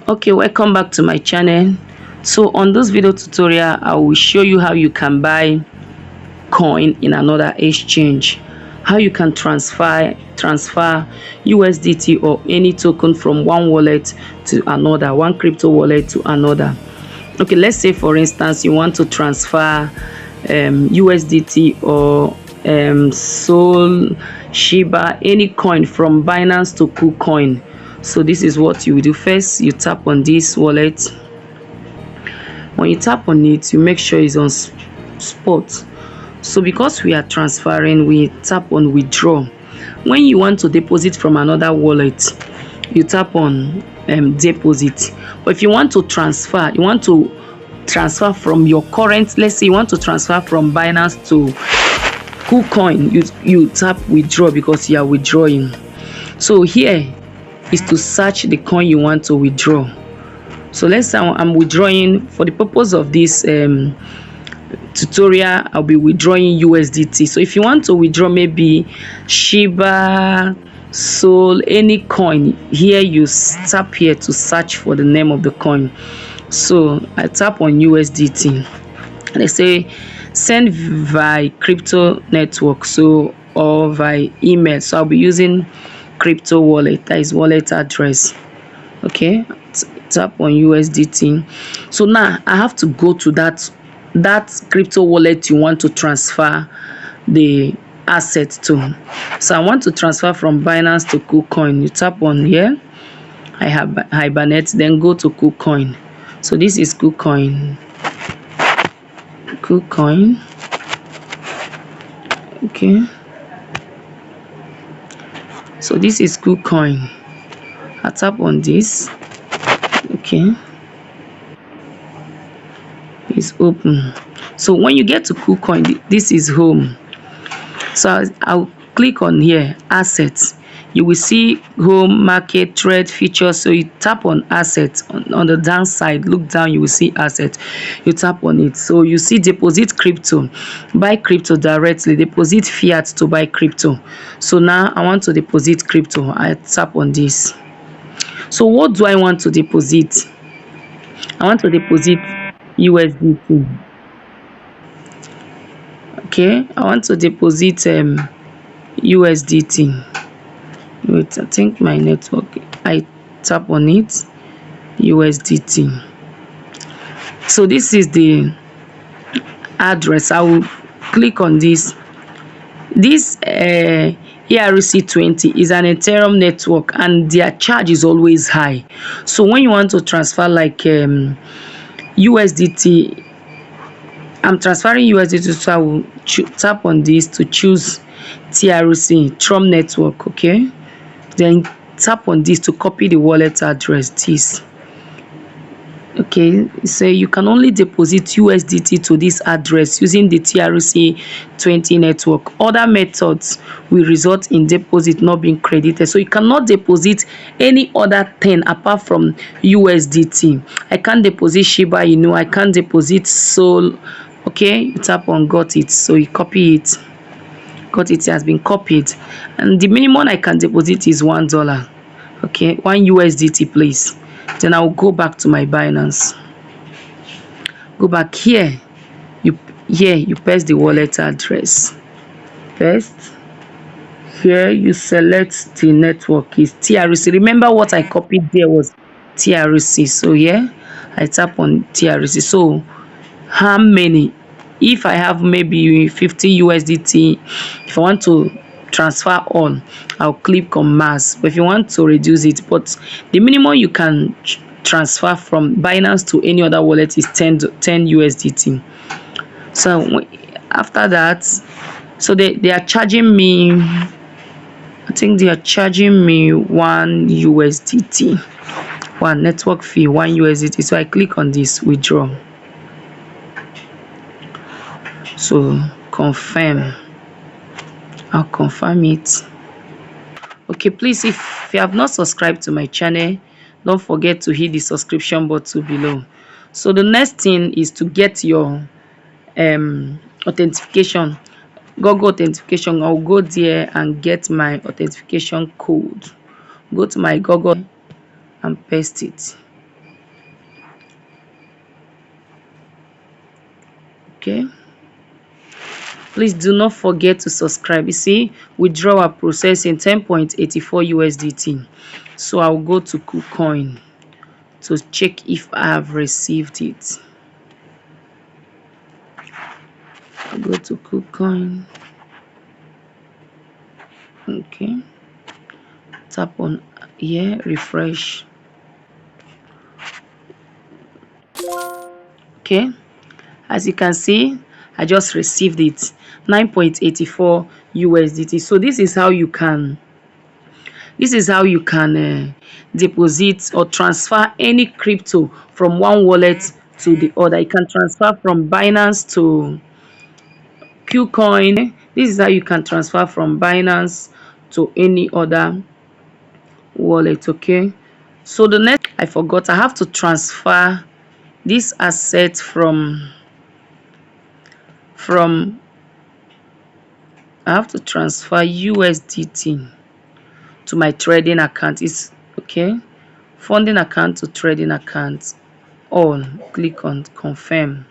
Okay, welcome back to my channel. So on this video tutorial, I will show you how you can buy coin in another exchange, how you can transfer USDT or any token from one wallet to another, one crypto wallet to another. Okay, let's say for instance you want to transfer USDT or Sol, Shiba, any coin from Binance to kucoin. So this is what you will do. First, you tap on this wallet. When you tap on it, you make sure it's on spot. So because we are transferring, we tap on withdraw. When you want to deposit from another wallet, you tap on deposit. But if you want to transfer, from your current, let's say you want to transfer from Binance to kucoin, you tap withdraw because you are withdrawing. So here is to search the coin you want to withdraw. So let's say I'm withdrawing. For the purpose of this tutorial, I'll be withdrawing USDT. So if you want to withdraw maybe Shiba, Sol, any coin, here you tap here to search for the name of the coin. So I tap on USDT. They say send via crypto network, so or via email. So I'll be using crypto wallet, that is wallet address. Okay, tap on USDT. So now I have to go to that crypto wallet you want to transfer the asset to. So I want to transfer from Binance to kucoin. You tap on here, I have hibernate, then go to kucoin. So this is kucoin. Okay, so this is kucoin. I tap on this. Okay, it's open. So when you get to kucoin, this is home. So I'll click on here, assets. You will see home, market, trade, features. So you tap on assets. On the down side, look down, you will see assets. You tap on it. So you see deposit crypto, buy crypto directly, deposit fiat to buy crypto. So now I want to deposit crypto. I tap on this. So what do I want to deposit? I want to deposit USDT. Okay, I want to deposit USDT. Wait, I think my network, I tap on it, USDT. So this is the address. I will click on this. This ERC20 is an Ethereum network and their charge is always high. So when you want to transfer like USDT, I'm transferring USDT, so I will tap on this to choose TRC, Trump network. Okay, then tap on this to copy the wallet address. This, okay, so you can only deposit USDT to this address using the TRC20 network. Other methods will result in deposit not being credited, so you cannot deposit any other thing apart from USDT. I can't deposit Shiba, I can't deposit Sol. Okay, you tap on got it, so you copy it. Got it, has been copied, and the minimum I can deposit is $1. Okay, 1 USDT please. Then I'll go back to my Binance. Go back here, you paste the wallet address. Paste here, you select the network is TRC. Remember what I copied there was TRC. So here I tap on TRC. So how many? If I have maybe 50 USDT, if I want to transfer all, I'll click on mass. But if you want to reduce it, but the minimum you can transfer from Binance to any other wallet is 10 USDT. So after that, so they are charging me, I think they are charging me 1 USDT, one network fee, 1 USDT. So I click on this withdraw. So confirm, I'll confirm it. Okay, please, if you have not subscribed to my channel, don't forget to hit the subscription button below. So the next thing is to get your authentication, Google authentication. I'll go there and get my authentication code. Go to my Google and paste it. Okay, please do not forget to subscribe. You see, withdrawal processing 10.84 USDT. So I'll go to kucoin to check if I have received it. I'll go to kucoin. Okay, tap on here, refresh. Okay, as you can see, I just received it, 9.84 USDT. So this is how you can deposit or transfer any crypto from one wallet to the other. You can transfer from Binance to kucoin. This is how you can transfer from Binance to any other wallet. Okay, so the next, I forgot, I have to transfer this asset from I have to transfer USDT to my trading account. It's okay, funding account to trading account. On click on confirm.